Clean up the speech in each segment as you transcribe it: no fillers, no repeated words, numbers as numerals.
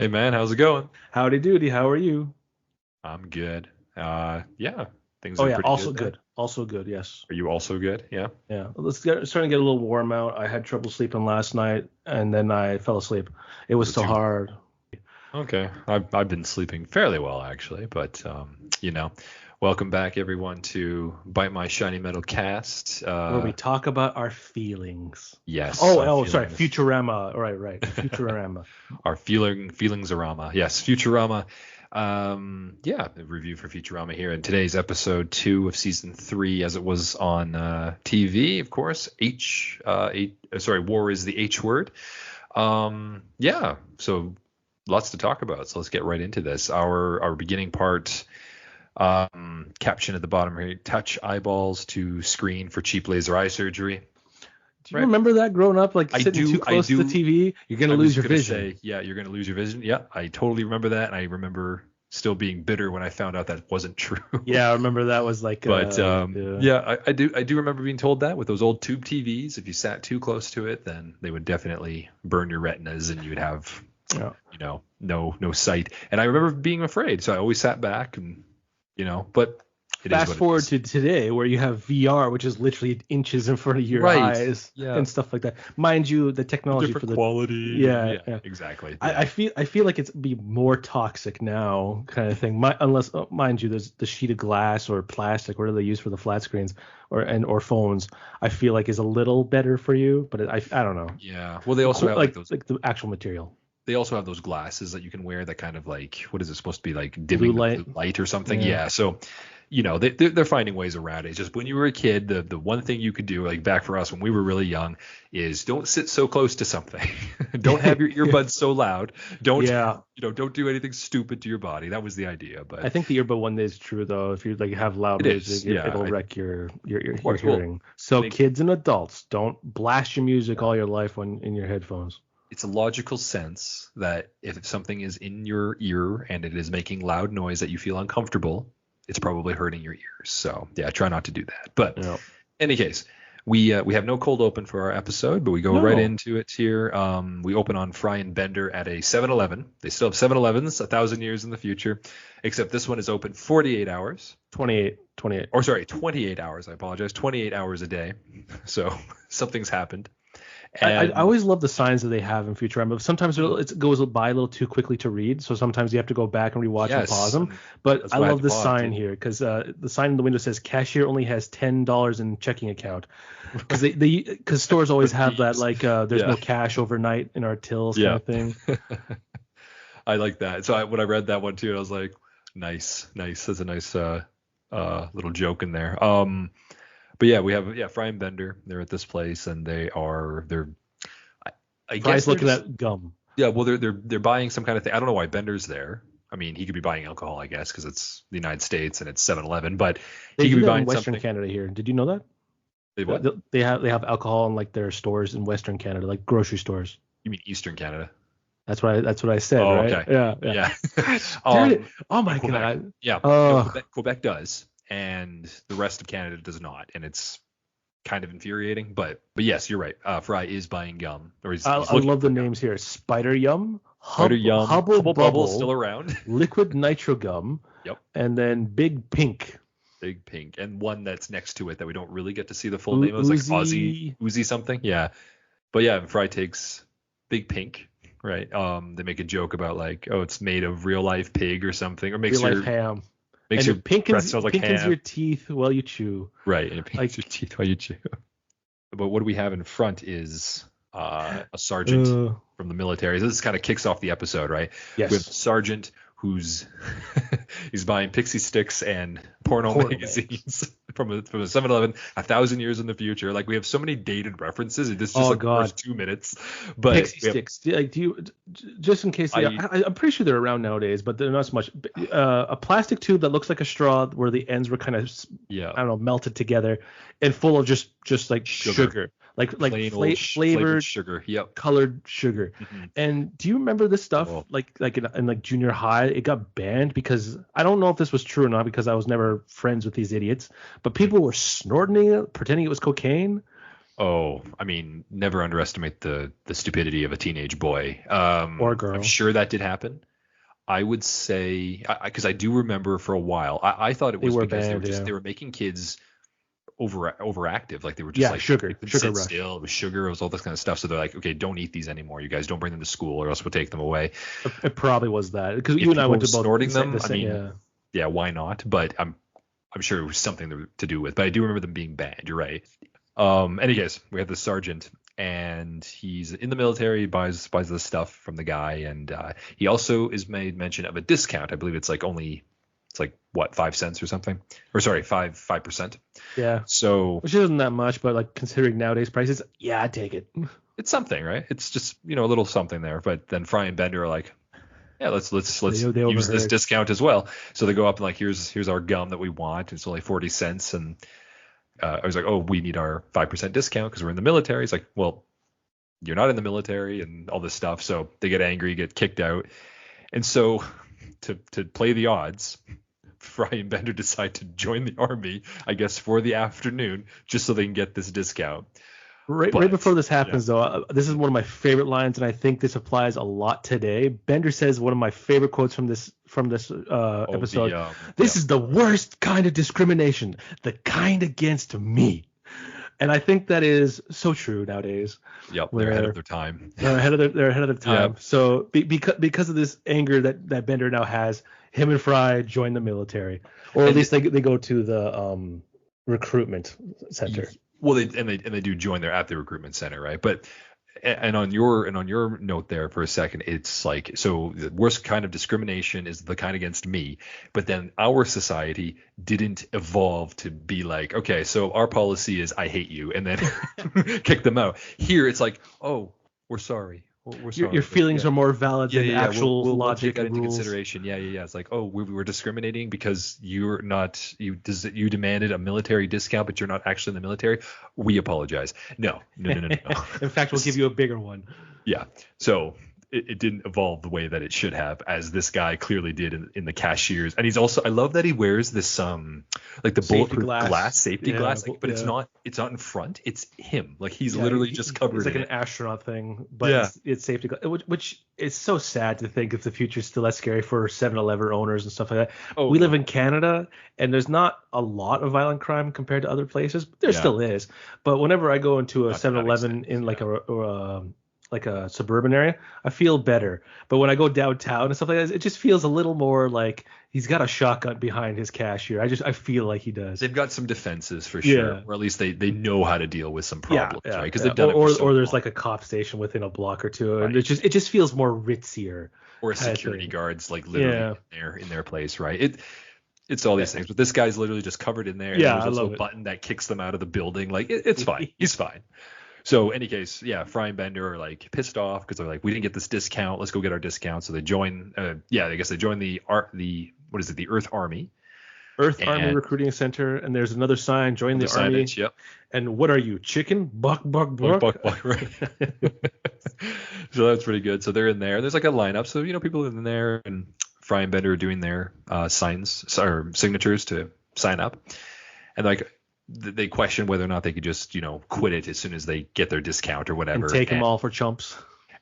Hey man, how's it going? Howdy doody, how are you? I'm good. Yeah, things Oh are yeah, pretty also good there. good. Also good, yes. Are you also good? Yeah. Yeah. It's starting to get a little warm out. I had trouble sleeping last night and then I fell asleep. It Was was it so too? hard. Okay. I've been sleeping fairly well actually, but you know, welcome back everyone to Bite My Shiny Metal Cast. Where we talk about our feelings. Yes, Oh, our oh, sorry, feelings, Futurama. Right. Futurama. our feelingserama. Yes, Futurama. Yeah, a review for Futurama here in today's episode 2 of season 3, as it was on TV, of course. War is the H word. Yeah, so lots to talk about. So let's get right into this. Our beginning part, caption at the bottom here: touch eyeballs to screen for cheap laser eye surgery. Do you Right. remember that growing up, like I sitting do. too I close to the do. TV? You're gonna I lose was your gonna vision. say, yeah, you're gonna lose your vision. Yeah, I totally remember that, and I remember still being bitter when I found out that wasn't true. Yeah, I remember that was like But yeah. yeah, I do remember being told that with those old tube TVs, if you sat too close to it, then they would definitely burn your retinas, and you would have, Yeah. no sight. And I remember being afraid, so I always sat back, and but it is Fast what it forward is. to today where you have VR, which is literally inches in front of your Right. eyes Yeah. and stuff like that. Mind you, the technology Different for the quality, and yeah, yeah, yeah. exactly. I, Yeah. I feel I feel like it's be more toxic now, kind of thing. Unless mind you, there's the sheet of glass or plastic, whatever they use for the flat screens or phones. I feel like is a little better for you, but I don't know. Yeah. Well, they also have like those. Like the actual material, They also have those glasses that you can wear that kind of like, what is it supposed to be, like blue dimming the light. blue light or something? Yeah. Yeah. So, they're finding ways around it. It's just when you were a kid, the one thing you could do, like back for us when we were really young, is don't sit so close to something. Don't have your earbuds so loud. Don't, Yeah. don't do anything stupid to your body. That was the idea. I But think the earbud one is true though. If you like have loud it is. music, Yeah. it'll wreck your Of course. Well, hearing. So make kids and adults, don't blast your music yeah. all your life on in your headphones. It's a logical sense that if something is in your ear and it is making loud noise that you feel uncomfortable, it's probably hurting your ears. So yeah, try not to do that. But Yeah. in any case, we have no cold open for our episode, but we go right No. into it here. We open on Fry and Bender at a 7-Eleven. They still have 7-Elevens 1,000 years in the future, except this one is open 48 hours. 28, 28. Or sorry, 28 hours. I apologize. 28 hours a day. So something's happened. I And always love the signs that they have in Futurama, but sometimes it goes by a little too quickly to read. So sometimes you have to go back and rewatch and pause yes, them. But that's I why I had love to this pause sign too. here because the sign in the window says cashier only has $10 in checking account. Because stores For always have that thieves. like there's Yeah. no cash overnight in our tills kind Yeah. of thing. I like that. So when I read that one too, I was like, nice, nice. That's a nice little joke in there. But yeah, we have Fry and Bender. They're at this place, and they're I, I guess Fry's they're looking just at gum. yeah. Well, they're buying some kind of thing. I don't know why Bender's there. I mean, he could be buying alcohol, I guess, because it's the United States and it's 7-Eleven. But They he could do be that in buying Western something. Canada here. Did you know that? They what? They have alcohol in like their stores in Western Canada, like grocery stores. You mean Eastern Canada? That's what I said, Oh, right? okay. Yeah, yeah. Yeah. Gosh, darn it. Oh In my Quebec. God. Yeah. No, Oh, Quebec does, and the rest of Canada does not, and it's kind of infuriating. But yes, you're right. Fry is buying gum, or he's I looking love the for gum. names here. Spider Yum, Spider Yum, Hubble Hubble Bubble still Bubble, around. Liquid Nitro Gum, Yep. and then Big Pink. Big Pink, and one that's next to it that we don't really get to see the full name of. It's like Uzi. Uzi something. Yeah. But yeah, Fry takes Big Pink. Right. They make a joke about like, oh, it's made of real life pig or something, or Real life ham. makes And your it breath pinkens smell like pinkens ham. your teeth while you chew. Right, and it pains your Like, teeth while you chew. But what do we have in front is a sergeant from the military. So this kind of kicks off the episode, right? We have a yes. sergeant who's he's buying pixie sticks and porno Porno magazines from a 7-Eleven 1,000 years in the future. Like we have so many dated references. This is just Oh like the God. first 2 minutes. But Pixie we have sticks. Like, just in case I I'm pretty sure they're around nowadays, but they're not so much. A plastic tube that looks like a straw, where the ends were kind of, yeah, I don't know, melted together, and full of just like sugar. sugar, like Plain old flavored flavored sugar. Yep. colored sugar. Hmm. And do you remember this stuff? Oh, Like in like junior high, it got banned because I don't know if this was true or not because I was never friends with these idiots, but people were snorting it, pretending it was cocaine. Oh, I mean, never underestimate the stupidity of a teenage boy. or I'm girl. sure that did happen. I would say, because I do remember for a while, I thought it They was were because banned, yeah. they were making kids overactive, like they were just Yeah, like sugar, make them sugar sit rush. still. It was sugar, it was all this kind of stuff. So they're like, okay, don't eat these anymore. You guys don't bring them to school, or else we'll take them away. It probably was that because If you and I people went were to both snorting them, I mean, yeah. yeah, why not? But I'm sure it was something to do with. But I do remember them being banned. You're right. Any case, we have the sergeant, and he's in the military, buys this stuff from the guy, and he also is made mention of a discount. I believe it's like what, 5 cents or something, or sorry, 5%. Yeah, So which isn't that much, but like considering nowadays prices, yeah, I'd take it. it's something, right? It's just a little something there. But then Fry and Bender are like, yeah, let's They use this overheard. discount as well. So they go up and like, here's our gum that we want. It's only 40 cents, and I was like, oh, we need our 5% discount because we're in the military. It's like, well, you're not in the military and all this stuff. So they get angry, get kicked out. And so to play the odds, Fry and Bender decide to join the army, I guess, for the afternoon, just so they can get this discount. Right But before this yeah, happens, though, this is one of my favorite lines, and I think this applies a lot today. Bender says one of my favorite quotes from this oh episode. yeah, This is the worst kind of discrimination, the kind against me, and I think that is so true nowadays. yep, they're ahead of Where their time. they're ahead of their Yeah. time. So because of this anger that Bender now has, him and Fry join the military, or at And least they go to the recruitment center. well, they do join there at the recruitment center, right? But and on your note there for a second, it's like, so the worst kind of discrimination is the kind against me, but then our society didn't evolve to be like, okay, so our policy is I hate you, and then kick them out. Here it's like, oh, we're sorry. We're sorry, Your but feelings yeah. are more valid Yeah, than yeah, yeah. actual We'll take logic that and into rules. consideration. Yeah, yeah, yeah. It's like, oh, we were discriminating because you're not you demanded a military discount, but you're not actually in the military. We apologize. No, no, no, no, no, no. In fact, we'll give you a bigger one. Yeah. So it didn't evolve the way that it should have, as this guy clearly did in the cashiers. And he's also, I love that he wears this like the Safety bulletproof glass. safety Yeah, glass, like, but yeah. it's not in front. It's him. Like he's Yeah, literally just covered it's like in an it. astronaut thing, but Yeah. it's safety, which is so sad to think if the future's still that scary for 7-Eleven owners and stuff like that. Oh, We live in Canada, and there's not a lot of violent crime compared to other places. There yeah. still is, but whenever I go into a Not to that 7-Eleven extent, in like yeah. like a suburban area, I feel better. But when I go downtown and stuff like that, it just feels a little more like he's got a shotgun behind his cashier. I feel like he does. They've got some defenses for sure, Yeah. or at least they know how to deal with some problems, Yeah, right? Because yeah. they've done it Or for so there's long. like a cop station within a block or two, and Right. it just feels more ritzier. Or a kind of security thing. guard's like literally Yeah. in their place, right? It's all these things, but this guy's literally just covered in there. And Yeah, there's I also love a it. button that kicks them out of the building. Like it's fine. He's fine. So any case, yeah, Fry and Bender are like pissed off because they're like, we didn't get this discount. Let's go get our discount. So they join. I guess they join the what is it? The Earth Army. Earth Army And Recruiting Center, and there's another sign: join the the army. signage, yep. And what are you, chicken? Buck, buck, Buck, buck. buck, buck, right. So that's pretty good. So they're in there. There's like a lineup. So people are in there, and Fry and Bender are doing their signatures to sign up, and like they question whether or not they could just quit it as soon as they get their discount or whatever, And take them all for chumps.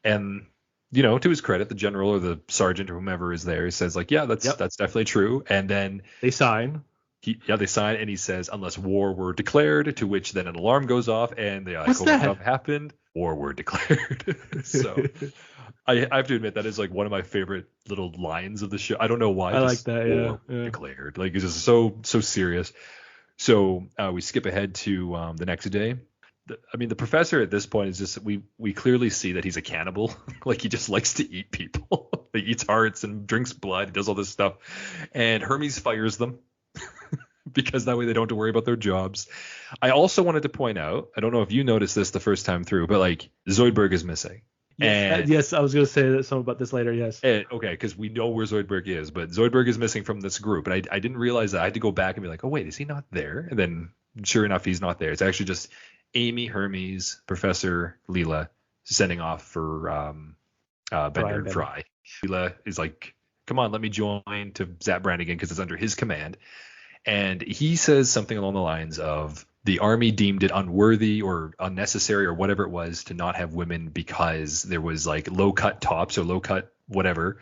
And to his credit, the general or the sergeant or whomever is there, he says like, yeah, that's definitely true. And then They sign. they sign, and he says, unless war were declared, to which then an alarm goes off, and the What's that? stuff happened, war were declared. So I have to admit that is like one of my favorite little lines of the show. I don't know why. I like that. War Yeah. declared. Like it's just so serious. So we skip ahead to the next day. The professor at this point is just, we clearly see that he's a cannibal. Like he just likes to eat people. He eats hearts and drinks blood. He does all this stuff. And Hermes fires them because that way they don't have to worry about their jobs. I also wanted to point out, I don't know if you noticed this the first time through, but like Zoidberg is missing. And Yes, I was going to say something about this later. Yes. okay, because we know where Zoidberg is, but Zoidberg is missing from this group. And I didn't realize that. I had to go back and be like, oh, wait, is he not there? And then sure enough, he's not there. It's actually just Amy, Hermes, Professor, Leela sending off for Bender and Fry. Leela is like, come on, let me join to Zap Brannigan because it's under his command. And he says something along the lines of, the army deemed it unworthy or unnecessary or whatever it was to not have women because there was like low cut tops or low cut whatever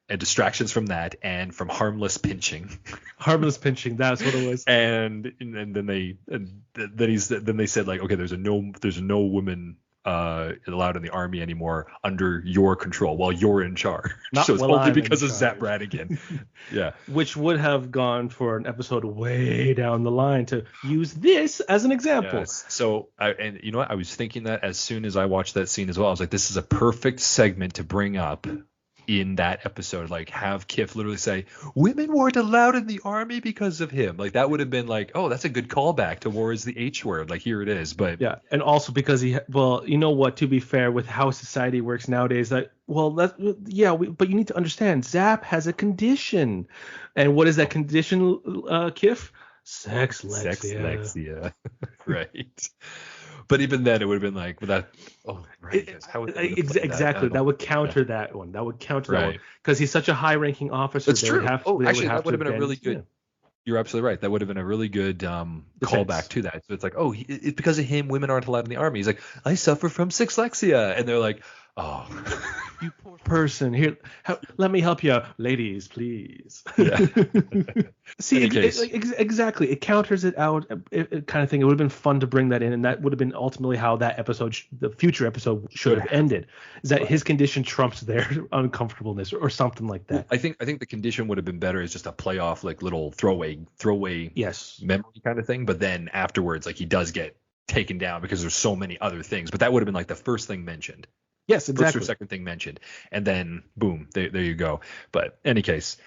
and distractions from that and from harmless pinching. Harmless pinching, that's what it was. And then they said like, okay, there's no women allowed in the army anymore under your control while you're in charge. Not so it's while only I'm because in of Zap charge. Brannigan. Yeah. Which would have gone for an episode way down the line to use this as an example. Yes. So and you know what? I was thinking that as soon as I watched that scene as well. I was like, this is a perfect segment to bring up in that episode, like have Kif literally say women weren't allowed in the army because of him. Like that would have been like, oh, that's a good callback to war is the H word. Like here it is. But yeah, and also because you know what, to be fair, with how society works nowadays, but you need to understand Zap has a condition. And what is that condition, Kif? Sexlexia. Right. But even then, it would have been like, that. Oh, right. Exactly. That would counter that one. That would counter that one because he's such a high-ranking officer. That's true. That would have been a really good. Yeah. You're absolutely right. That would have been a really good callback to that. So it's like, oh, it's because of him, women aren't allowed in the army. He's like, I suffer from sexlexia, and they're like, oh, you poor person. Here, let me help you, ladies, please. Yeah. See, exactly. It counters it out, kind of thing. It would have been fun to bring that in, and that would have been ultimately how that episode, the future episode, should have ended. Is that his condition trumps their uncomfortableness, or something like that? I think the condition would have been better as just a playoff, like little throwaway, yes, memory kind of thing. But then afterwards, like he does get taken down because there's so many other things. But that would have been like the first thing mentioned. Yes, exactly. First or second thing mentioned, and then boom, there you go. But any case,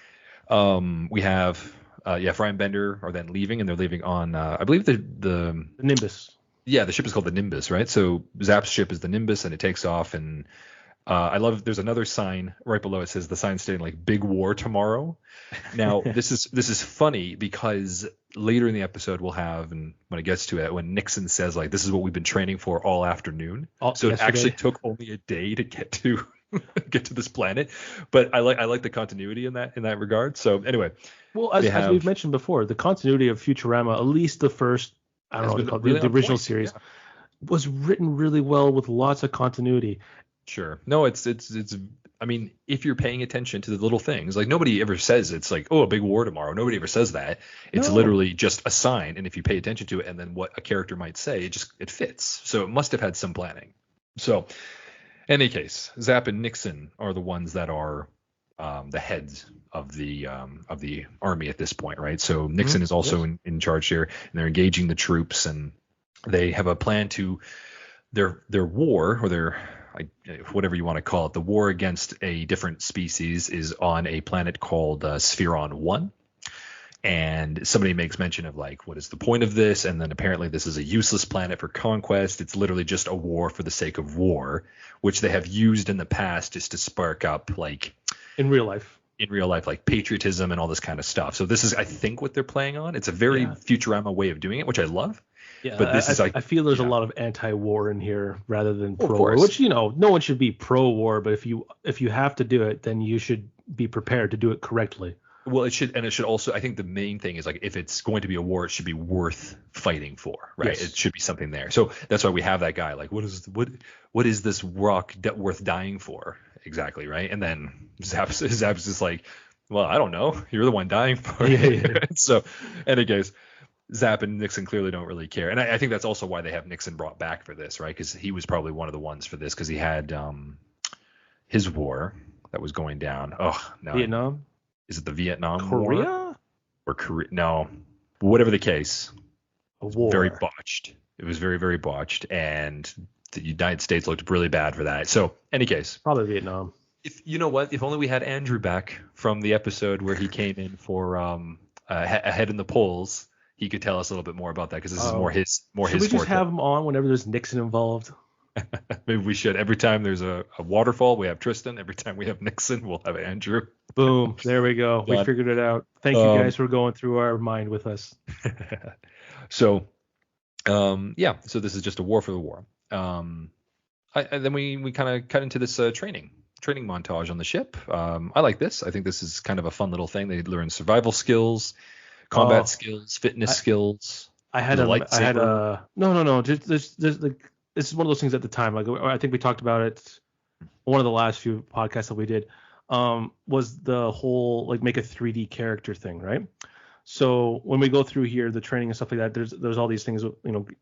we have Fry and Bender are then leaving, and they're leaving on I believe the Nimbus. Yeah, the ship is called the Nimbus, right? So Zap's ship is the Nimbus, and it takes off. And I love there's another sign right below. It says the sign stating like "Big War Tomorrow." Now this is funny because later in the episode we'll have, and when it gets to it, when Nixon says like this is what we've been training for all afternoon. So it actually took only a day to get to this planet. But I like the continuity in that regard. So anyway, well, as we've mentioned before, the continuity of Futurama, at least the first, I don't know what to call it, the original series, was written really well with lots of continuity. Sure. No, it's I mean, if you're paying attention to the little things, like nobody ever says it's like, oh, a big war tomorrow. Nobody ever says that. It's literally just a sign. And if you pay attention to it and then what a character might say, it fits. So it must have had some planning. So in any case, Zap and Nixon are the ones that are the heads of the army at this point, right? So Nixon is also in charge here, and they're engaging the troops, and they have a plan to their war, or their whatever you want to call it, the war against a different species is on a planet called Spheron 1. And somebody makes mention of like, what is the point of this? And then apparently this is a useless planet for conquest. It's literally just a war for the sake of war, which they have used in the past just to spark up like in real life, like patriotism and all this kind of stuff. So this is, I think, what they're playing on. It's a very Futurama way of doing it, which I love. Yeah, but this is like, I feel there's a lot of anti-war in here rather than pro-war, which, no one should be pro-war, but if you have to do it, then you should be prepared to do it correctly. Well, it should also, I think the main thing is like, if it's going to be a war, it should be worth fighting for, right? Yes. It should be something there. So that's why we have that guy, like, what is this rock worth dying for? Exactly, right? And then Zap's just like, well, I don't know. You're the one dying for it. Yeah. So, in any case, Zap and Nixon clearly don't really care. And I think that's also why they have Nixon brought back for this, right? Because he was probably one of the ones for this, because he had his war that was going down. Oh, no. Vietnam? Is it the Vietnam Korea? War? Or Korea? No. Whatever the case. A war. Very botched. It was very, very botched. And the United States looked really bad for that. So, any case. Probably Vietnam. If you know what? If only we had Andrew back from the episode where he came in for Ahead in the Polls, he could tell us a little bit more about that, because this is more his Should we just have him on whenever there's Nixon involved? Maybe we should. Every time there's a waterfall, we have Tristan. Every time we have Nixon, we'll have Andrew. Boom. There we go. We figured it out. Thank you guys for going through our mind with us. So, so this is just a war for the war. Then we kind of cut into this training montage on the ship. I like this. I think this is kind of a fun little thing. They learn survival skills, combat skills, fitness skills. I had The a no. There's like this is one of those things at the time. Like I think we talked about it one of the last few podcasts that we did. Was the whole like make a 3D character thing, right? So when we go through here, the training and stuff like that, there's all these things,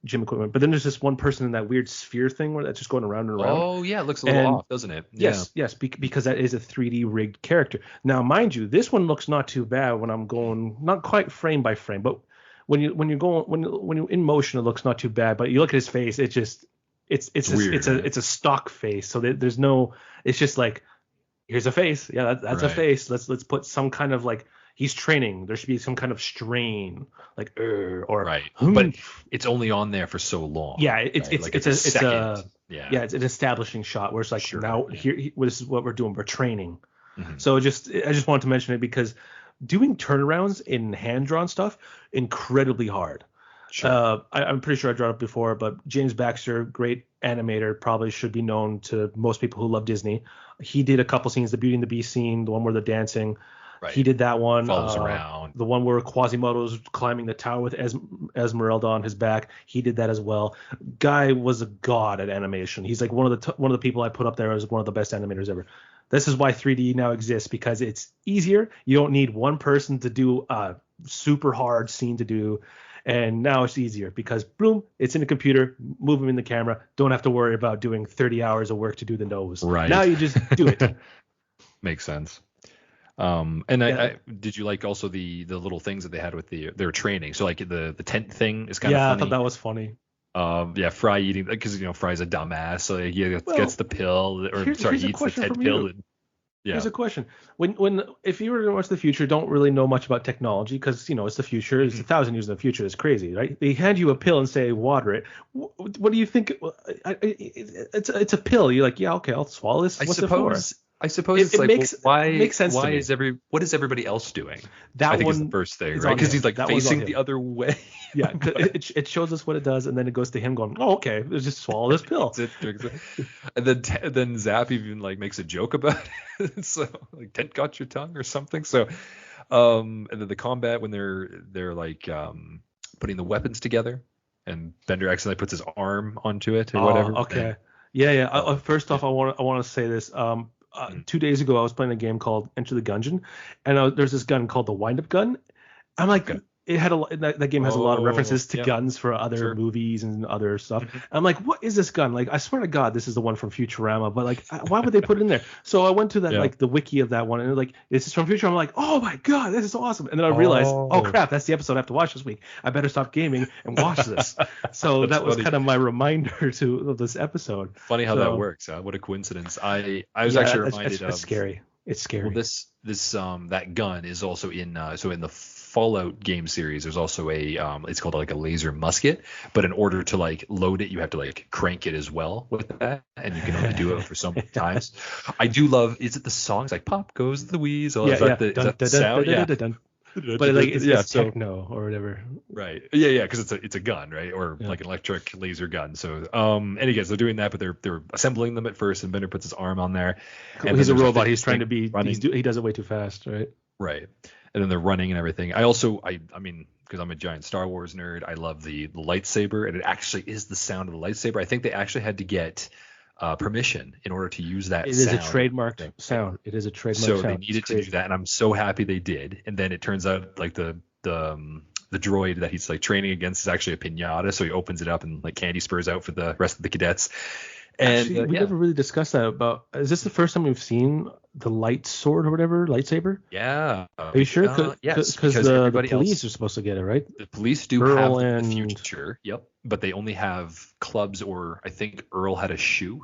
gym equipment. But then there's this one person in that weird sphere thing where that's just going around and around. Oh yeah, it looks a little off, doesn't it? Yes, because that is a 3D rigged character. Now, mind you, this one looks not too bad when I'm going, not quite frame by frame, but when you're in motion, it looks not too bad. But you look at his face, it's weird, it's a stock face. So there's no, it's just like, here's a face. Yeah, that's a face. Let's put some kind of like, he's training. There should be some kind of strain, like or right. But it's only on there for so long. Yeah, it's it's an establishing shot where it's like, here this is what we're doing. We're training. Mm-hmm. So I just wanted to mention it because doing turnarounds in hand drawn stuff incredibly hard. Sure. I'm pretty sure I brought it up before, but James Baxter, great animator, probably should be known to most people who love Disney. He did a couple scenes, the Beauty and the Beast scene, the one where they're dancing. Right. He did that one. Follows around. The one where Quasimodo's climbing the tower with Esmeralda on his back. He did that as well. Guy was a god at animation. He's like one of the people I put up there as one of the best animators ever. This is why 3D now exists, because it's easier. You don't need one person to do a super hard scene to do. And now it's easier because boom, it's in the computer, move them in the camera. Don't have to worry about doing 30 hours of work to do the nose. Right. Now you just do it. Makes sense. I did you like also the little things that they had with their training? So like the tent thing is kind of funny. I thought that was funny. Fry eating, because Fry's a dumbass, so he gets the pill, or he eats the tent pill. Here's a question: when if you were to watch the future, don't really know much about technology because it's the future. It's 1,000 years in the future. It's crazy, right? They hand you a pill and say water it. What do you think? It's a pill. You're like, yeah, okay, I'll swallow this. What's it for? I suppose it makes sense. Why what is everybody else doing? I think is the first thing, right? Because he's like facing the other way. Yeah, it shows us what it does, and then it goes to him going, "Oh, okay, let's just swallow this pill." And then Zap even like makes a joke about it. So like, tent got your tongue or something. So, and then the combat when they're like putting the weapons together, and Bender accidentally puts his arm onto it or whatever. Okay. Yeah. First off, I want to say this. 2 days ago, I was playing a game called Enter the Gungeon, and there's this gun called the wind-up gun. I'm like, it had that game has a lot of references to guns for other movies and other stuff. Mm-hmm. I'm like, what is this gun? Like, I swear to God, this is the one from Futurama, but like, why would they put it in there? So I went to that like the wiki of that one, and like, this is from Futurama. I'm like, oh my God, this is awesome. And then I realized, oh crap, that's the episode I have to watch this week. I better stop gaming and watch this. So that was kind of my reminder of this episode. Funny how that works. Huh? What a coincidence. I was actually reminded of. It's scary. It's scary. Well, this that gun is also in the Fallout game series. There's also it's called like a laser musket, but in order to like load it, you have to like crank it as well with that, and you can only do it for so many times. I do love. Is it the songs like "Pop Goes the Weasel"? Is that the sound? But like it's techno or whatever. Right. Yeah. Because it's a gun, right? Or like an electric laser gun. So and again, they're doing that, but they're assembling them at first, and Bender puts his arm on there. And he's a robot. He's trying to be. He does it way too fast, right? Right. And then they're running and everything. I mean, because I'm a giant Star Wars nerd, I love the lightsaber, and it actually is the sound of the lightsaber. I think they actually had to get permission in order to use that. It is a trademarked sound. It is a trademarked sound. So they needed to do that, and I'm so happy they did. And then it turns out like the droid that he's like training against is actually a pinata, so he opens it up and like candy spurs out for the rest of the cadets. And actually, we never really discussed that about. Is this the first time we've seen the light sword or whatever, lightsaber? Yeah. Are you sure? Yes. Because the police are supposed to get it, right? The police do have the future. Yep. But they only have clubs, or I think Earl had a shoe.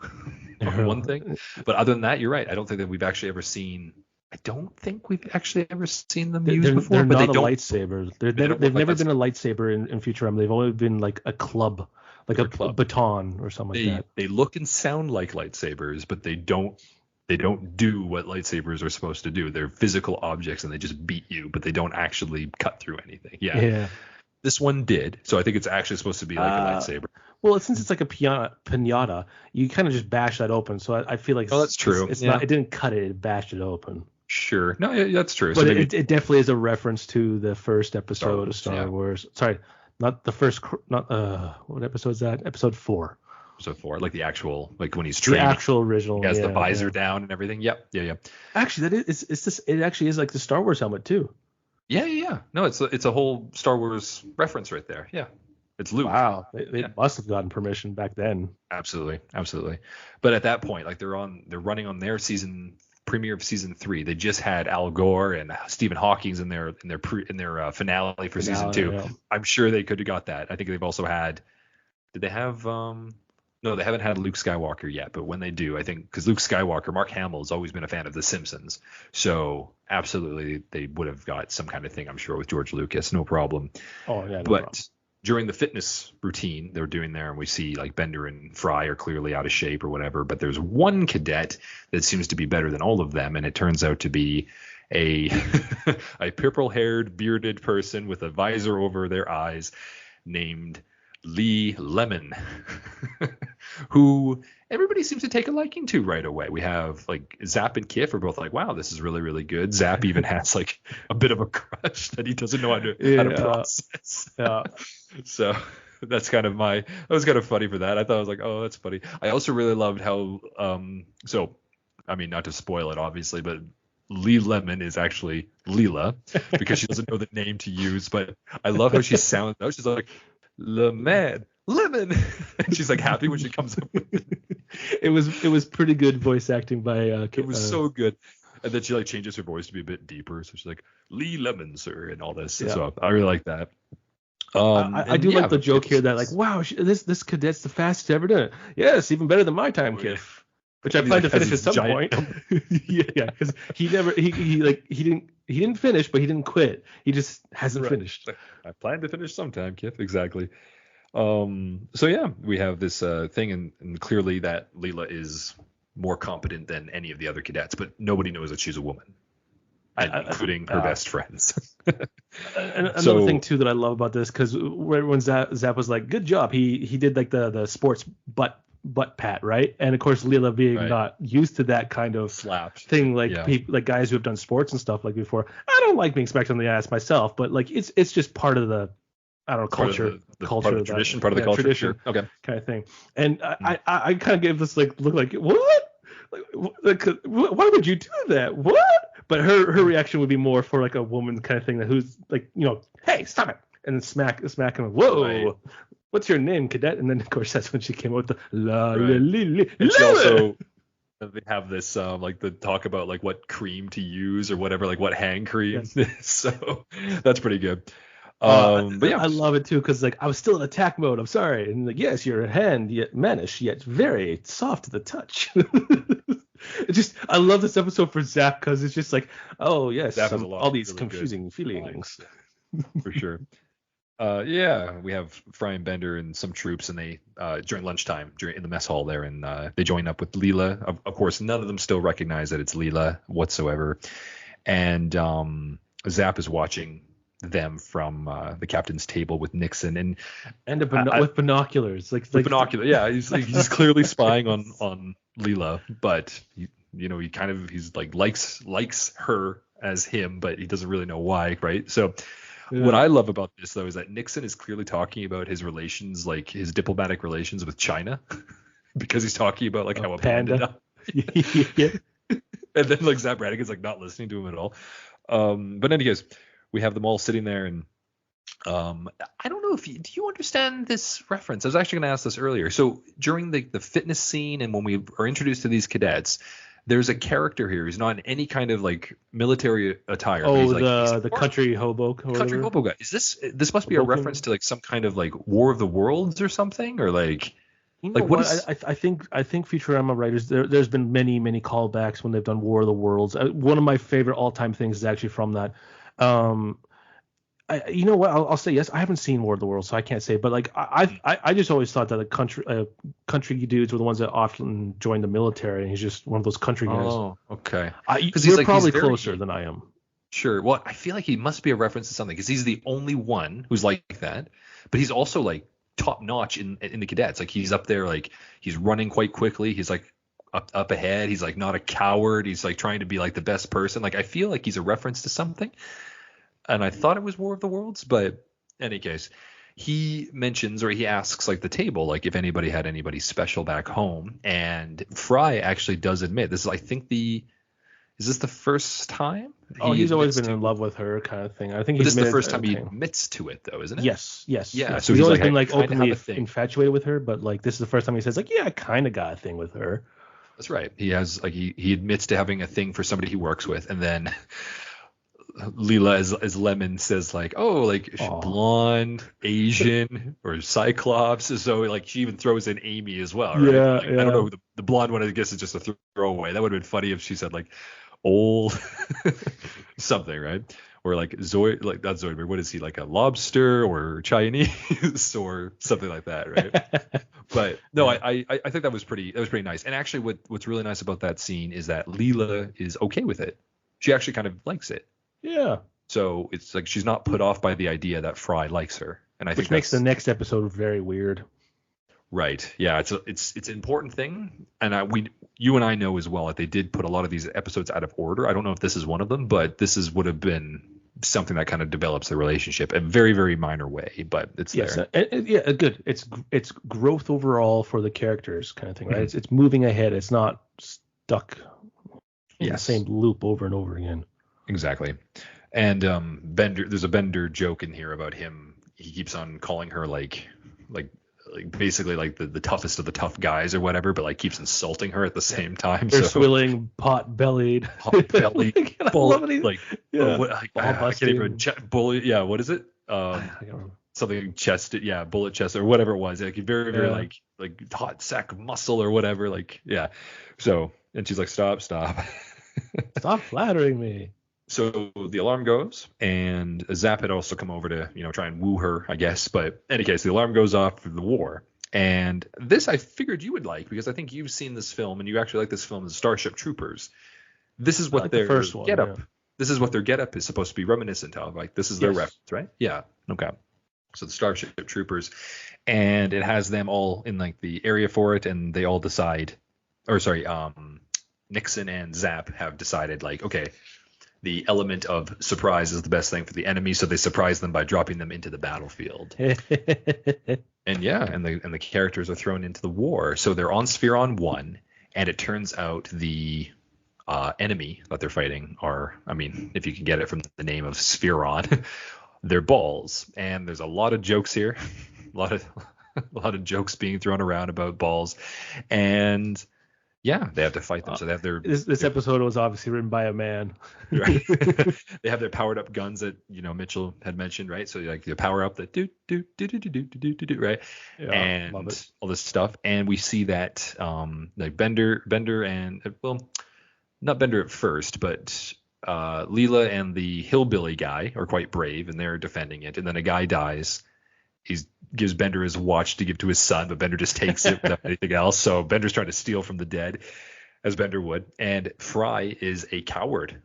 One thing. But other than that, you're right. I don't think that we've actually ever seen. I don't think we've actually ever seen them used before. They're not a lightsaber. They've never been a lightsaber in Futurama. They've only been like a club. Like a baton or something like that. They look and sound like lightsabers, but they don't do what lightsabers are supposed to do. They're physical objects, and they just beat you, but they don't actually cut through anything. Yeah. This one did, so I think it's actually supposed to be like a lightsaber. Well, since it's like a pinata, you kind of just bash that open. So I feel like that's true. It's not. It didn't cut it. It bashed it open. Sure. No, that's true. But so it definitely is a reference to the first episode of Star Wars. Sorry. not the first. Not what episode is that? Episode 4. So for like the actual, like when he's The training, actual original. he has the Yeah, visor yeah. down and everything. Yep. Yeah. Actually, that is it's this. It actually is like the Star Wars helmet too. Yeah. No, it's a whole Star Wars reference right there. Yeah. It's Luke. Wow, they Yeah. must have gotten permission back then. Absolutely. But at that point, like they're running on their season premiere of season 3. They just had Al Gore and Stephen Hawking's in their finale for season 2. Yeah. I'm sure they could have got that. I think they've also had. Did they have? No, they haven't had Luke Skywalker yet. But when they do, I think because Luke Skywalker, Mark Hamill has always been a fan of The Simpsons, so absolutely they would have got some kind of thing. I'm sure with George Lucas, no problem. Oh yeah, no But problem. during the fitness routine they're doing there, and we see like Bender and Fry are clearly out of shape or whatever, but there's one cadet that seems to be better than all of them, and it turns out to be a a purple-haired bearded person with a visor over their eyes named Lee Lemon, who everybody seems to take a liking to right away. We have like Zap and Kif are both like, wow, this is really, really good. Zap even has like a bit of a crush that he doesn't know how to process. Yeah. So that's kind of that was kind of funny for that. I thought I was like, oh, that's funny. I also really loved how so I mean, not to spoil it obviously, but Lee Lemon is actually Leela because she doesn't know the name to use, but I love how she sounds though. She's like Lemon. And she's like happy when she comes up with it. It was pretty good voice acting by It was so good. And then she like changes her voice to be a bit deeper, so she's like Lee Lemon, sir, and all this. Yeah. So I really like that. I do like the joke here that like, wow, this cadet's the fastest ever done it. Yes, even better than my time, Kif. Which I plan to finish at some point. yeah, because he didn't finish, but he didn't quit. He just hasn't finished. I plan to finish sometime, Kif. Exactly. So yeah, we have this thing, and clearly that Leela is more competent than any of the other cadets, but nobody knows that she's a woman, including her best friends. And another thing too that I love about this, because when Zap was like, good job, he did like the sports butt pat, right? And of course Leela being not used to that kind of slapped thing, like people, like guys who have done sports and stuff like before. I don't like being smacked on the ass myself, but like it's just part of the, I don't know, culture, part of the tradition, part of the culture, tradition, sure. Okay, kind of thing. And I kind of gave this like look like, what? Like, why would you do that? What? But her reaction would be more for like a woman kind of thing, that who's like, hey, stop it, and then smack him. Whoa. Right. What's your name, cadet? And then of course that's when she came out with the la la la. And she also, they have this like the talk about like what cream to use or whatever, like what hand cream. Yes. So that's pretty good. But yeah, I love it too, because like I was still in attack mode. I'm sorry, and like, yes, your hand yet mannish, yet very soft to the touch. I love this episode for Zap, because it's just like, oh yes, all these really confusing feelings. For sure. Yeah, we have Fry and Bender and some troops, and they during lunchtime in the mess hall there, and they join up with Leela. Of course, none of them still recognize that it's Leela whatsoever, and Zap is watching them from the captain's table with Nixon and with binoculars, like binoculars. Yeah, he's clearly spying on Leela, but he kind of he's like likes her as him, but he doesn't really know why, right? So. Yeah. What I love about this, though, is that Nixon is clearly talking about his relations, like his diplomatic relations with China, because he's talking about like how a panda died. Yeah. And then like Zap Brannigan's like not listening to him at all. But anyways, we have them all sitting there, and I don't know do you understand this reference? I was actually going to ask this earlier. So during the fitness scene, and when we are introduced to these cadets, there's a character here who's not in any kind of like military attire. Oh, he's the country hobo. Country hobo guy. Is this must be a reference to like some kind of like War of the Worlds or something, or like what is? I think Futurama writers, there's been many callbacks when they've done War of the Worlds. One of my favorite all time things is actually from that. You know what? I'll say yes. I haven't seen War of the Worlds, so I can't say. But like, I just always thought that the country dudes were the ones that often joined the military, and he's just one of those country guys. Oh, okay. Because you're probably closer than I am. Sure. Well, I feel like he must be a reference to something, because he's the only one who's like that. But he's also like top notch in the cadets. Like he's up there, like he's running quite quickly. He's like up ahead. He's like not a coward. He's like trying to be like the best person. Like I feel like he's a reference to something. And I thought it was War of the Worlds, but in any case, he mentions, or he asks like the table, like if anybody had anybody special back home, and Fry actually does admit this is, I think, is this the first time Oh, he he's always admits been in to? love with her, kind of thing. I think But he this is the admitted. first time he Okay. admits to it, though, isn't it? Yes, yes, Yeah. yes. So He's he's always like, been I like kind of have openly a thing. infatuated with her, but like this is the first time he says like, yeah, I kind of got a thing with her. That's right. He has like he admits to having a thing for somebody he works with, and then Leela as Lemon says like, oh, like Aw. blonde, Asian, or Cyclops. So like she even throws in Amy as well, right? Yeah, Like I don't yeah. know, the blonde one I guess is just a throwaway. That would have been funny if she said like old something, right? Or like Zoe, like not Zoidberg. What is he, like a lobster or Chinese or something like that, right? But no, Yeah. I think that was pretty nice. And actually, what's really nice about that scene is that Leela is okay with it. She actually kind of likes it. Yeah. So it's like she's not put off by the idea that Fry likes her, and I think Which makes the that's next episode very weird. right. Yeah, it's an important thing, and you and I know as well that they did put a lot of these episodes out of order. I don't know if this is one of them, but would have been something that kind of develops the relationship in a very, very minor way, but it's Yes, there. yeah, good. It's growth overall for the characters, kind of thing, right? Mhm. It's moving ahead. It's not stuck in the Yes, same loop over and over again. exactly. And Bender, there's a Bender joke in here about him. He keeps on calling her like basically like the toughest of the tough guys or whatever, but like keeps insulting her at the same time. They're So swilling, pot bellied, hot belly, I love bullet, it. like Yeah, what ball I can't even busting. bullet. Yeah, what is it? I don't remember. Something chested. Yeah, bullet chest or whatever it was. Like very very Yeah, like hot sack of muscle or whatever. Like yeah. So and she's like stop. stop flattering me. So the alarm goes, and Zap had also come over to, try and woo her, I guess. But in any case, the alarm goes off for the war. And this I figured you would like because I think you've seen this film and you actually like this film as Starship Troopers. This is I what like the their first one. getup. Yeah. This is what their getup is supposed to be reminiscent of. Like this is their Yes. reference, right? Yeah. Okay. So the Starship Troopers, and it has them all in like the area for it, and they all decide, or sorry, Nixon and Zap have decided like, okay, the element of surprise is the best thing for the enemy, so they surprise them by dropping them into the battlefield. And yeah, and the characters are thrown into the war. So they're on Spheron 1, and it turns out the enemy that they're fighting are, I mean, if you can get it from the name of Spheron, they're balls. And there's a lot of jokes here, a lot of jokes being thrown around about balls, and yeah, they have to fight them. So they have this episode was obviously written by a man. right. They have their powered up guns that Mitchell had mentioned, right? So like the power up that do, right? Yeah, love And it. all this stuff, and we see that like Bender and well, not Bender at first, but Leela and the hillbilly guy are quite brave, and they're defending it. And then a guy dies. He gives Bender his watch to give to his son, but Bender just takes it without anything else. So Bender's trying to steal from the dead, as Bender would. And Fry is a coward.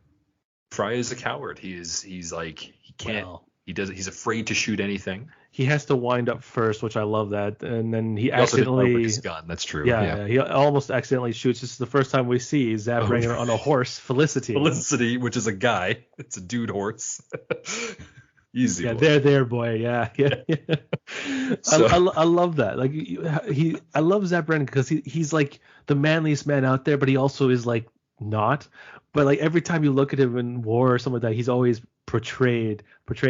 He's like he can't. Well, He's afraid to shoot anything. he has to wind up first, which I love that, and then he He also didn't accidentally. load his gun. That's true. Yeah, he almost accidentally shoots. This is the first time we see Zap Oh. bringing on a horse, Felicity. Felicity, which is a guy. It's a dude horse. Easy. Yeah, boy. there, boy. Yeah. So- I love that. Like I love Zap Brannigan because he's like the manliest man out there, but he also is like not. But like every time you look at him in war or something like that, he's always portrayed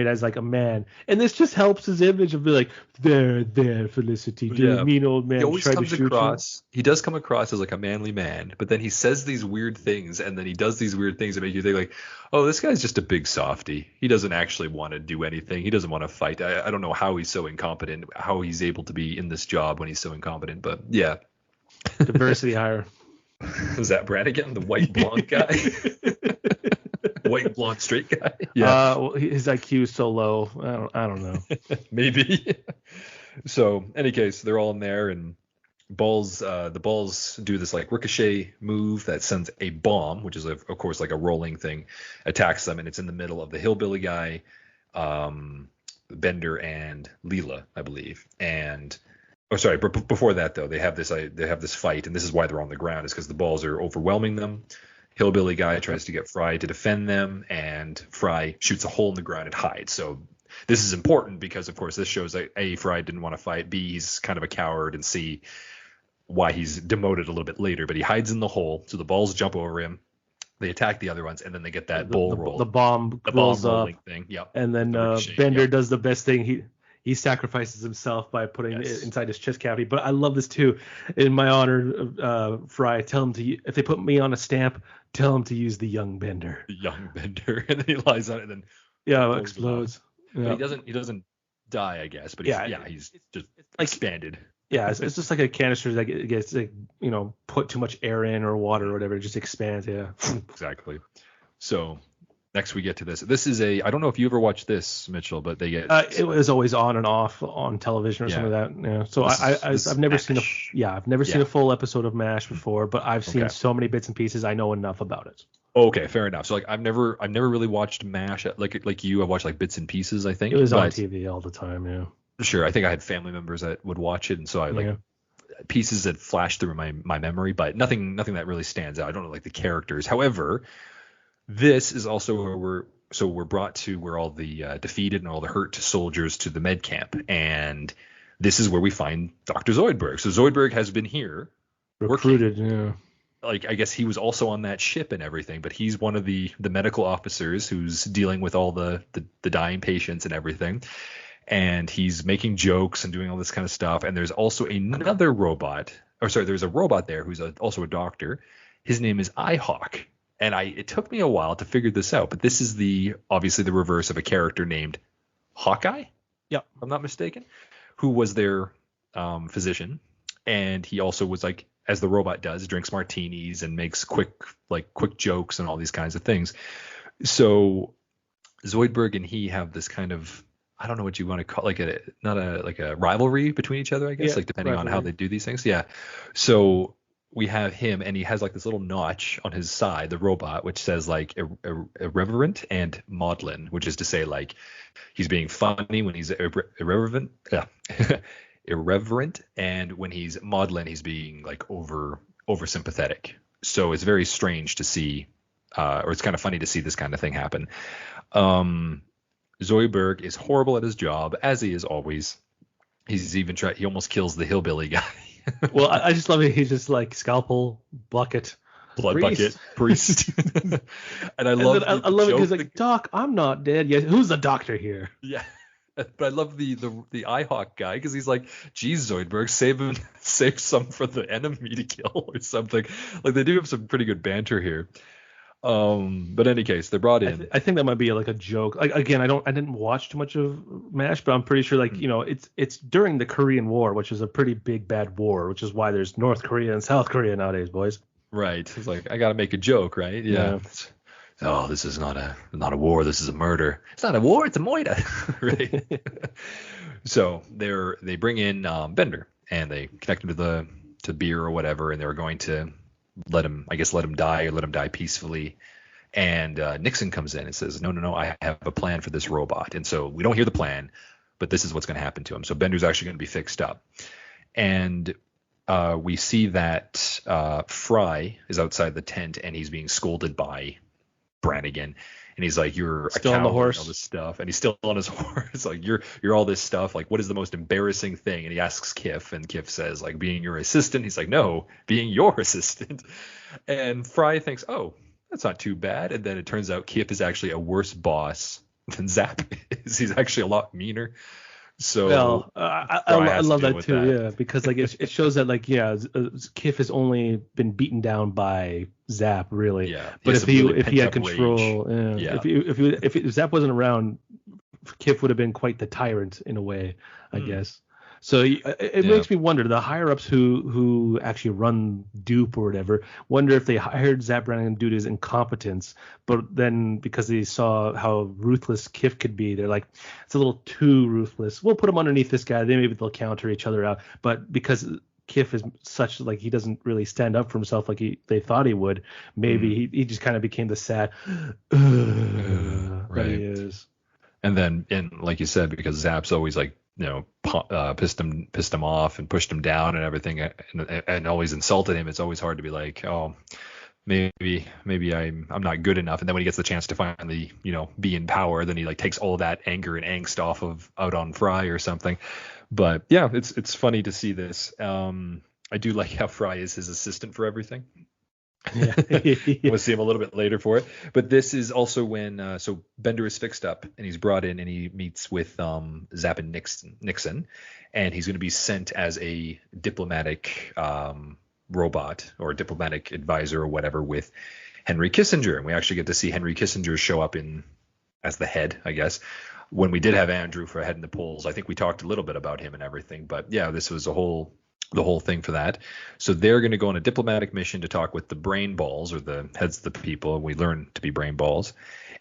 as like a man, and this just helps his image of being like there, Felicity, Yeah. mean old man He always tried to comes shoot across. He does come across as like a manly man, but then he says these weird things, and then he does these weird things that make you think like, oh, this guy's just a big softy. He doesn't actually want to do anything. He doesn't want to fight. I don't know how he's so incompetent, how he's able to be in this job when he's so incompetent. But yeah, you. Diversity hire. is that Brannigan, the white blonde guy? White blonde straight guy? Well, his IQ is so low. I don't know. Maybe. So, any case, they're all in there, and the balls do this like ricochet move that sends a bomb, which is of course like a rolling thing, attacks them, and it's in the middle of the hillbilly guy, Bender and Leela, I believe. And sorry, but before that though, they have this fight, and this is why they're on the ground, is because the balls are overwhelming them. Hillbilly guy tries to get Fry to defend them, and Fry shoots a hole in the ground and hides. So this is important because, of course, this shows that A, Fry didn't want to fight, B, he's kind of a coward, and C, why he's demoted a little bit later. But he hides in the hole, so the balls jump over him. They attack the other ones, and then they get that bull roll. The bomb rolls up, thing. Yep. And then Bender does the best thing. He sacrifices himself by putting it inside his chest cavity. But I love this too. In my honor, Fry, tell him if they put me on a stamp, tell him to use the young Bender. The young Bender, and then he lies on it, and then explodes. Yeah. But he doesn't die, I guess. But he's just expanded. Yeah, it's just like a canister that gets put too much air in or water or whatever. It just expands. Yeah. Exactly. So next we get to this. This is I don't know if you ever watched this, Mitchell, but they get. It was always on and off on television or something like that. Yeah. So I've never seen seen a full episode of MASH before, but I've seen so many bits and pieces. I know enough about it. Okay, fair enough. So like I've never really watched MASH like you. I've watched like bits and pieces. I think it was on TV all the time. Yeah. Sure. I think I had family members that would watch it, and so I pieces that flashed through my memory, but nothing that really stands out. I don't know like the characters. However, this is also where we're brought to where all the defeated and all the hurt soldiers to the med camp, and this is where we find Dr. Zoidberg. So Zoidberg has been here recruited. Working. Yeah. Like I guess he was also on that ship and everything, but he's one of the medical officers who's dealing with all the dying patients and everything. And he's making jokes and doing all this kind of stuff. And there's also another robot. There's a robot there who's also a doctor. His name is iHawk. And it took me a while to figure this out. But this is obviously the reverse of a character named Hawkeye. Yeah, if I'm not mistaken. Who was their physician. And he also was like, as the robot does, drinks martinis and makes quick jokes and all these kinds of things. So Zoidberg and he have this kind of, I don't know what you want to call like a rivalry between each other, I guess, depending on how they do these things. Yeah. So we have him, and he has like this little notch on his side, the robot, which says like irreverent and maudlin, which is to say like he's being funny when he's irreverent. Yeah. Irreverent, and when he's maudlin, he's being like over sympathetic. So it's very strange to see, or it's kind of funny to see this kind of thing happen. Zoidberg is horrible at his job, as he is always. He's even he almost kills the hillbilly guy. Well, I just love it. He's just like scalpel, bucket, blood bucket, priest. And I love it because like, Doc, I'm not dead yet. Who's the doctor here? Yeah. But I love the iHawk guy because he's like, geez, Zoidberg, save some for the enemy to kill or something. Like they do have some pretty good banter here. But in any case, they're brought in. I think that might be like a joke. Like again, I didn't watch too much of MASH, but I'm pretty sure it's during the Korean War, which is a pretty big bad war, which is why there's North Korea and South Korea nowadays, boys. Right. It's like I got to make a joke, right? Yeah. Oh, this is not a war. This is a murder. It's not a war. It's a moida. Right. So they bring in Bender, and they connect him to beer or whatever, and they were going to let him die or let him die peacefully. And Nixon comes in and says, no, I have a plan for this robot. And so we don't hear the plan, but this is what's going to happen to him. So Bender's actually going to be fixed up. And we see that Fry is outside the tent, and he's being scolded by Brannigan, and he's like, "You're still on the horse, all this stuff," and he's still on his horse. Like, you're all this stuff. Like, what is the most embarrassing thing? And he asks Kif, and Kif says, like, being your assistant. He's like, no, being your assistant. And Fry thinks, oh, that's not too bad. And then it turns out Kif is actually a worse boss than Zap is. He's actually a lot meaner. So I love that too, yeah, because like it shows that like Kif has only been beaten down by Zap, really. Yeah. But if he had control, if Zap wasn't around, Kif would have been quite the tyrant in a way, I guess. So it makes me wonder, the higher ups who actually run Dupe or whatever, wonder if they hired Zap Brannigan due to his incompetence, but then because they saw how ruthless Kif could be, they're like, it's a little too ruthless. We'll put him underneath this guy. Then maybe they'll counter each other out. But because Kif is such, like, he doesn't really stand up for himself like they thought he would, maybe he just kind of became the sad that he is. And then, like you said, because Zap's always like, pissed him off and pushed him down and everything, and always insulted him. It's always hard to be like, oh, maybe I'm not good enough. And then when he gets the chance to finally, be in power, then he like takes all that anger and angst out on Fry or something. But yeah, it's funny to see this. I do like how Fry is his assistant for everything. Yeah. We'll see him a little bit later for it. But this is also when so Bender is fixed up and he's brought in and he meets with Zap and Nixon, and he's going to be sent as a diplomatic robot or diplomatic advisor or whatever with Henry Kissinger. And we actually get to see Henry Kissinger show up as the head, I guess. When we did have Andrew for Head in the Polls, I think we talked a little bit about him and everything. But yeah, this was the whole thing for that. So they're going to go on a diplomatic mission to talk with the brain balls, or the heads of the people, and we learn to be brain balls.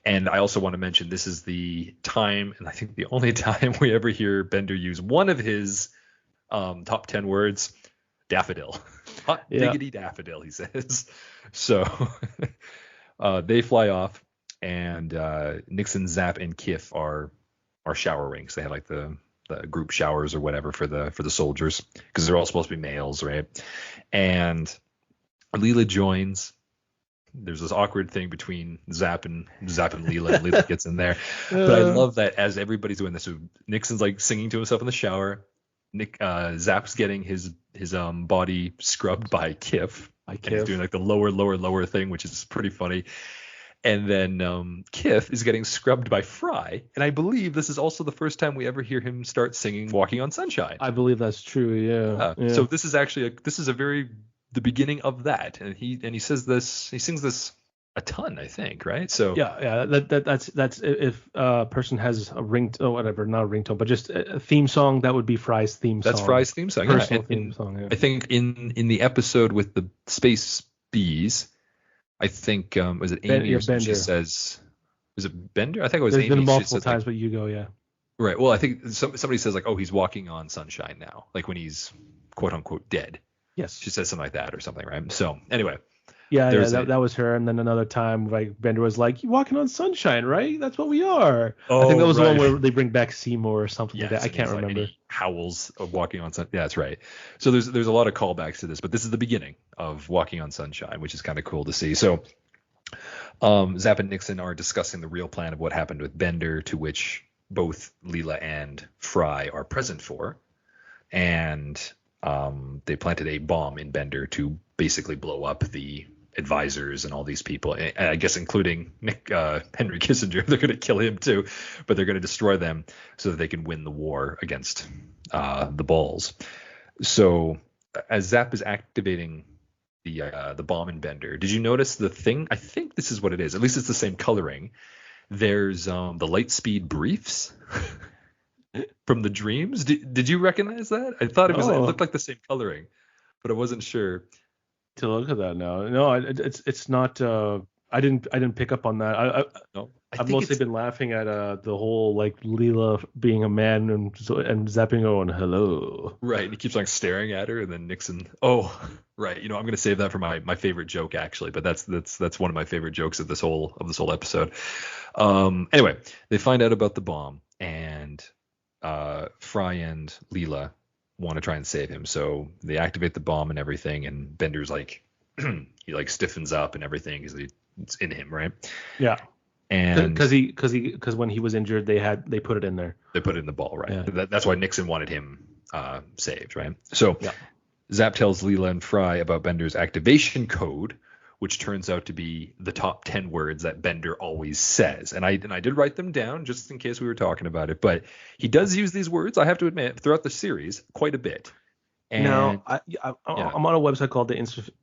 And I also want to mention this is the time, and I think the only time we ever hear Bender use one of his top 10 words, daffodil. Hot diggity daffodil, he says. So they fly off, and Nixon, Zap, and Kif are showering. So they had like the group showers or whatever for the soldiers, because they're all supposed to be males, right? And Leela joins. There's this awkward thing between Zap and Leela, and Leela gets in there. But I love that as everybody's doing this, so Nixon's like singing to himself in the shower. Zap's getting his body scrubbed by Kif. And he's doing like the lower thing, which is pretty funny. And then Kif is getting scrubbed by Fry. And I believe this is also the first time we ever hear him start singing Walking on Sunshine. I believe that's true, yeah. So this is actually the beginning of that. And he sings this a ton, I think, right? So that's if a person has a ringtone, not a ringtone, but just a theme song, that would be Fry's theme song. That's Fry's theme song. Personal theme song, yeah. I think in the episode with the space bees, I think was it Amy or something? She says, was it Bender? I think it was Amy. There's been multiple times, but you go, yeah. Right. Well, I think somebody says like, oh, he's walking on sunshine now, like when he's quote unquote dead. Yes. She says something like that or something, right? So anyway. Yeah, that was her. And then another time, like Bender was like, "You walking on sunshine, right? That's what we are." I think that was the one where they bring back Seymour or something like that. I can't remember. Like, howls of Walking on Sunshine. Yeah, that's right. So there's a lot of callbacks to this, but this is the beginning of Walking on Sunshine, which is kind of cool to see. So Zap and Nixon are discussing the real plan of what happened with Bender, to which both Leela and Fry are present for, and they planted a bomb in Bender to basically blow up the advisors and all these people, and I guess including Henry Kissinger. They're going to kill him too, but they're going to destroy them so that they can win the war against the balls. So as Zap is activating the bomb in Bender, did you notice the thing? I think this is what it is. At least it's the same coloring. There's the Lightspeed briefs from the dreams. Did you recognize that? I thought it looked like the same coloring, but I wasn't sure. To look at that now, no, it's not. I didn't pick up on that. I've mostly been laughing at the whole like Leela being a man and Zapping going hello. Right, and he keeps like staring at her, and then Nixon. Oh, right. I'm gonna save that for my favorite joke actually, but that's one of my favorite jokes of this whole episode. Anyway, they find out about the bomb, and Fry and Leela want to try and save him, so they activate the bomb and everything, and Bender's like he like stiffens up and everything because it's in him, right? Yeah. And because when he was injured, they put it in there. They put it in the ball, right? Yeah. That's why Nixon wanted him saved, right? So Zap tells Leela and Fry about Bender's activation code, which turns out to be the top 10 words that Bender always says. And I did write them down just in case we were talking about it. But he does use these words, I have to admit, throughout the series quite a bit. And now, I'm on a website called the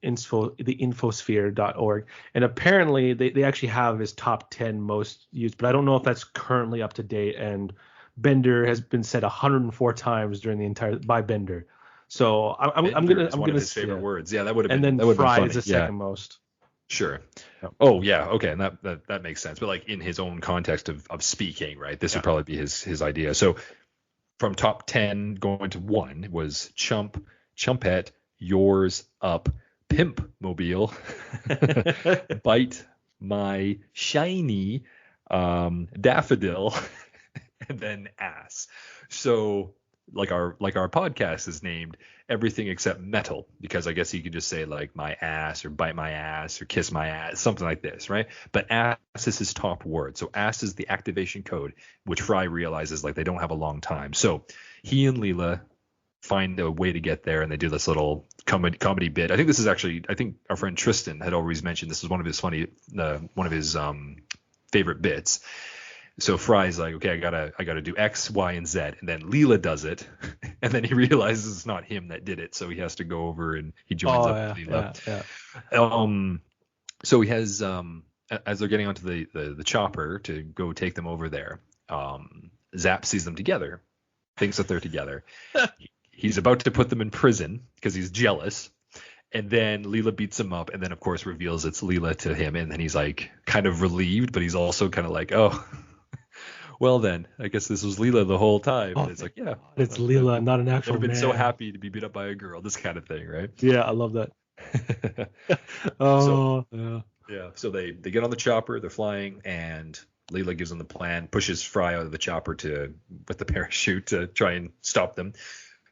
infosphere.org, and apparently they actually have his top 10 most used, but I don't know if that's currently up to date. And Bender has been said 104 times during the entire by Bender. So I'm gonna his favorite words. Yeah, that would have been. And then Fry is the second most. Sure. Oh yeah. Okay. And that makes sense. But like in his own context of speaking, right? This would probably be his idea. So from top 10 going to 1 was chump, chumpette, yours, up, pimp mobile, bite, my, shiny, daffodil, and then ass. So like our podcast is named Everything Except Metal, because I guess you could just say like my ass or bite my ass or kiss my ass, something like this, right? But ass is his top word. So ass is the activation code, which Fry realizes like they don't have a long time. So he and Leela find a way to get there, and they do this little comedy bit. I think our friend Tristan had always mentioned this was one of his favorite bits. So Fry's like, okay, I gotta do X, Y, and Z, and then Leela does it, and then he realizes it's not him that did it, so he has to go over and he joins up with Leela. Yeah. So he has as they're getting onto the chopper to go take them over there, Zap sees them together, thinks that they're together. He's about to put them in prison because he's jealous. And then Leela beats him up, and then of course reveals it's Leela to him, and then he's like kind of relieved, but he's also kind of like, oh, well then, I guess this was Leela the whole time. And it's like, yeah, it's Leela, not an actual man. I've been so happy to be beat up by a girl, this kind of thing, right? Yeah, I love that. So they get on the chopper, they're flying, and Leela gives them the plan, pushes Fry out of the chopper with the parachute to try and stop them.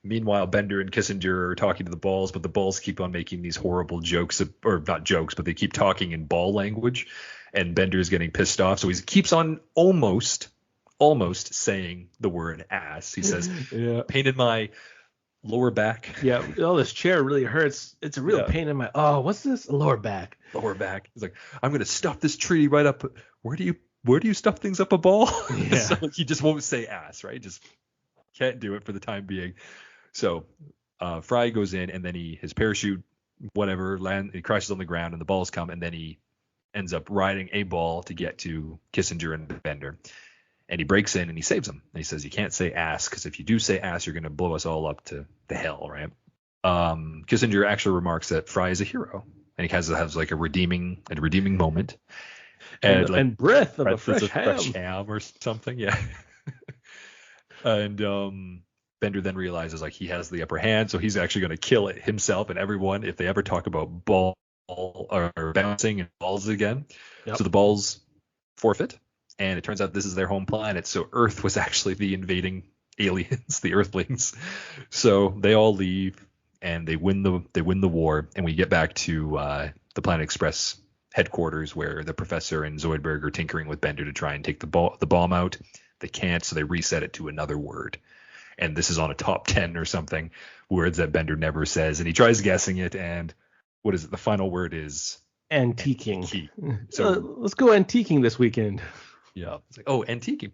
Meanwhile, Bender and Kissinger are talking to the balls, but the balls keep on making these horrible jokes, or not jokes, but they keep talking in ball language, and Bender's getting pissed off. So he keeps on almost saying the word ass. He says, pain in my lower back. Yeah, this chair really hurts. It's a real pain in my, what's this? Lower back. Lower back. He's like, I'm going to stuff this tree right up. Where do you stuff things up a ball? Yeah. So he just won't say ass, right? Just can't do it for the time being. So Fry goes in, and then his parachute, whatever, he crashes on the ground, and the balls come, and then he ends up riding a ball to get to Kissinger and Bender. And he breaks in and he saves them. And he says, you can't say ass, because if you do say ass, you're going to blow us all up to the hell, right? Kissinger actually remarks that Fry is a hero, and he has like a redeeming moment. And breath of a fresh ham or something, yeah. And Bender then realizes like he has the upper hand, so he's actually going to kill it himself and everyone if they ever talk about ball or bouncing and balls again. Yep. So the balls forfeit, and it turns out this is their home planet. So Earth was actually the invading aliens, the Earthlings. So they all leave, and they win the war, and we get back to the Planet Express headquarters where the professor and Zoidberg are tinkering with Bender to try and take the bomb out. They can't, so they reset it to another word. And this is on a top 10 or something, words that Bender never says. And he tries guessing it, and what is it? The final word is antiquing. So let's go antiquing this weekend. Yeah. It's like, oh, antiquing.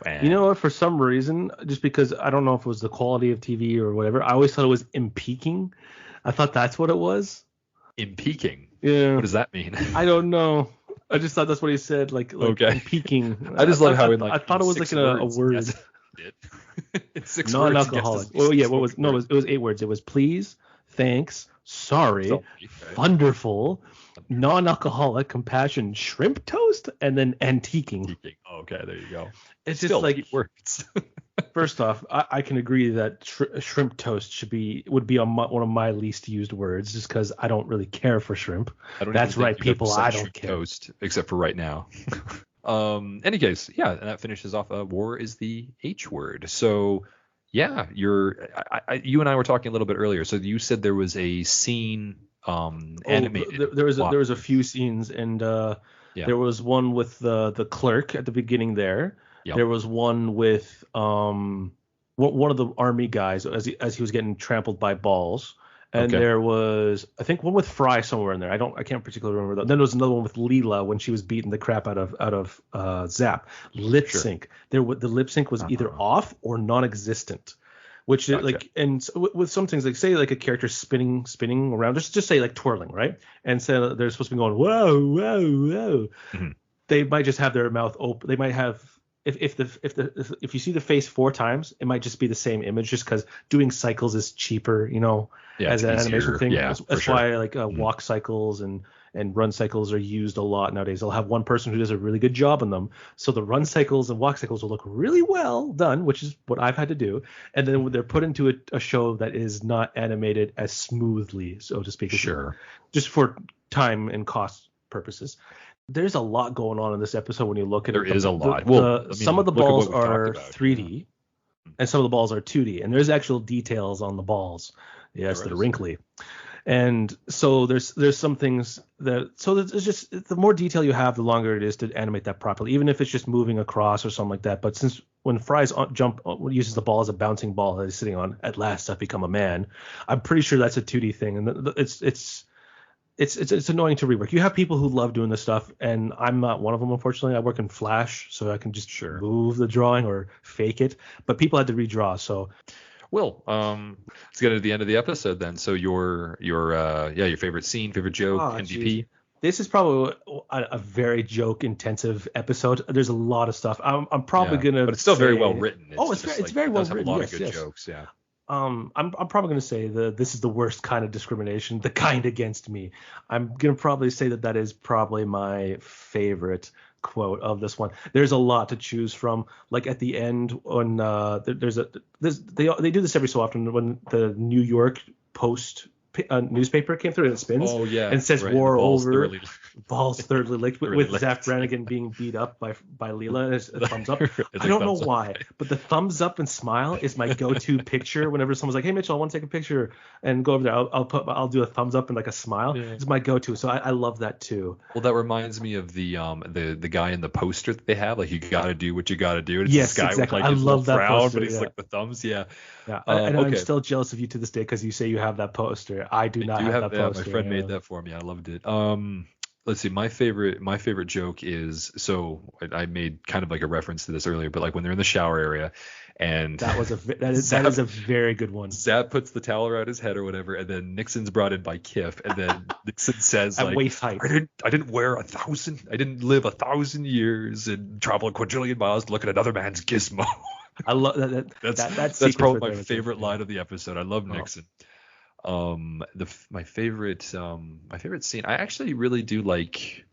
And you know what? For some reason, just because I don't know if it was the quality of TV or whatever, I always thought it was impeaking. I thought that's what it was. Impeaking? Yeah. What does that mean? I don't know. I just thought that's what he said, like okay. Impeaking. I just love how I thought it was like a word. Yes, it's 6 non-alcoholic. words. It was 8 words. It was please, thanks, sorry, thunderful, non-alcoholic, compassion, shrimp toast, and then antiquing. Okay, there you go. It's just like words. First off, I can agree that shrimp toast would be on one of my least used words, just because I don't really care for shrimp. That's right, people. I don't care. Toast, except for right now. Any case, yeah, and that finishes off. War is the H word. So, yeah, you and I were talking a little bit earlier. So you said there was a scene animated. There was a few scenes, and there was one with the clerk at the beginning there. Yep. There was one with one of the army guys as he was getting trampled by balls. And there was, I think, one with Fry somewhere in there. I can't particularly remember that. Then there was another one with Leela when she was beating the crap out of Zap. Lip sync. The lip sync was either off or non-existent. Which is like, and so with some things, like say like a character spinning around, just say like twirling, right? And so they're supposed to be going whoa, whoa, whoa. Mm-hmm. They might just have their mouth open. They might have. If you see the face 4 times, it might just be the same image, just because doing cycles is cheaper, as an animation thing. Yeah, that's why like walk cycles and run cycles are used a lot nowadays. They'll have one person who does a really good job on them, so the run cycles and walk cycles will look really well done, which is what I've had to do. And then when they're put into a show that is not animated as smoothly, so to speak, just for time and cost purposes. There's a lot going on in this episode when you look at it. There is a lot. Some of the balls are 3D. and some of the balls are 2D, and there's actual details on the balls. Yes, that are wrinkly. And so there's some things that, so there's just, the more detail you have, the longer it is to animate that properly, even if it's just moving across or something like that. But since when Fry's uses the ball as a bouncing ball that he's sitting on, at last I've become a man, I'm pretty sure that's a 2D thing, and it's annoying to rework. You have people who love doing this stuff, and I'm not one of them, unfortunately. I work in Flash, so I can just move the drawing or fake it. But people had to redraw, so. Well, let's get to the end of the episode then. So your favorite scene, favorite joke, MVP. Geez. This is probably a very joke intensive episode. There's a lot of stuff. I'm probably gonna. But it's still very well written. It's very well written. It has a lot of good jokes. Yeah. I'm probably going to say this is the worst kind of discrimination, the kind against me. I'm going to probably say that is probably my favorite quote of this one. There's a lot to choose from. Like at the end when they do this every so often when the New York Post newspaper came through and it spins. Oh yeah. And it says war over. Balls thirdly licked with Zach Brannigan being beat up by Leela and his thumbs up. I don't know why, but the thumbs up and smile is my go-to picture. Whenever someone's like, "Hey Mitchell, I want to take a picture," and go over there, I'll do a thumbs up and like a smile. Yeah. It's my go-to, so I love that too. Well, that reminds me of the guy in the poster that they have, like you got to do what you got to do. And it's yes, this guy exactly. With, like, I love that frown, poster, but he's like the thumbs. Yeah. Yeah, and I'm still jealous of you to this day because you say you have that poster. I do not have that poster. My friend made that for me. I loved it. Let's see. My favorite joke is, so I made kind of like a reference to this earlier, but like when they're in the shower area, and that is a very good one. Zap puts the towel around his head or whatever, and then Nixon's brought in by Kiff, and then Nixon says at like, waist height. I didn't live 1,000 years and travel a quadrillion miles to look at another man's gizmo. I love that. That's probably my favorite line of the episode. I love Nixon. My favorite scene. I actually really do like.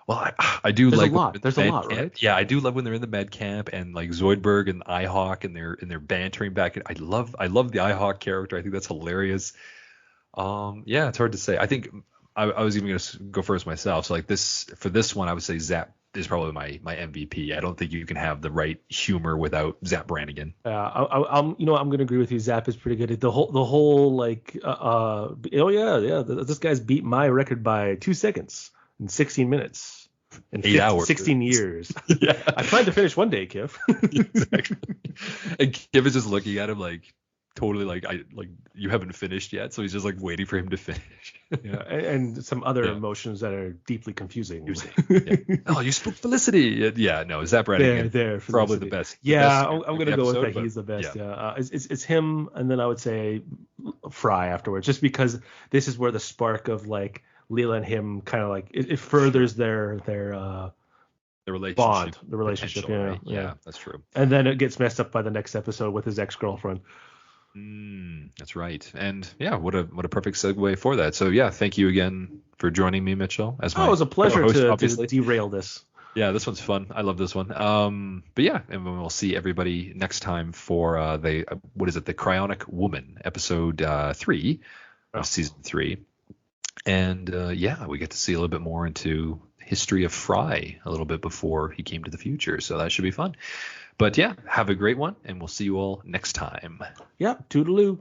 Well, I do There's like. A lot. There's a lot, right? Yeah, I do love when they're in the med camp and like Zoidberg and iHawk and they're bantering back. I love the iHawk character. I think that's hilarious. Yeah, it's hard to say. I think I was even gonna go first myself. So like for this one, I would say Zap is probably my MVP. I don't think you can have the right humor without Zap Brannigan. I'm going to agree with you. Zap is pretty good. The whole like this guy's beat my record by 2 seconds in 16 minutes in 8 hours, 16 years. Yeah, I plan to finish one day, Kiff. Exactly. And Kiff is just looking at him like totally like you haven't finished yet, so he's just like waiting for him to finish. Yeah, and some other emotions that are deeply confusing. Yeah. Oh, you spoke Felicity. Yeah, no, Zap Brannigan there probably the best. Yeah, I'm gonna go with that. He's the best. Yeah, it's him, and then I would say Fry afterwards, just because this is where the spark of like Leela and him kind of like it furthers their the relationship bond, the relationship. Right? Yeah, that's true. And then it gets messed up by the next episode with his ex-girlfriend. That's right. And yeah, what a perfect segue for that. So yeah, thank you again for joining me, Mitchell. It was a pleasure to derail this. Yeah, this one's fun. I love this one. But yeah, and we'll see everybody next time for the Cryonic Woman, episode 3 of season 3. And we get to see a little bit more into history of Fry a little bit before he came to the future. So that should be fun. But yeah, have a great one, and we'll see you all next time. Yeah, toodaloo.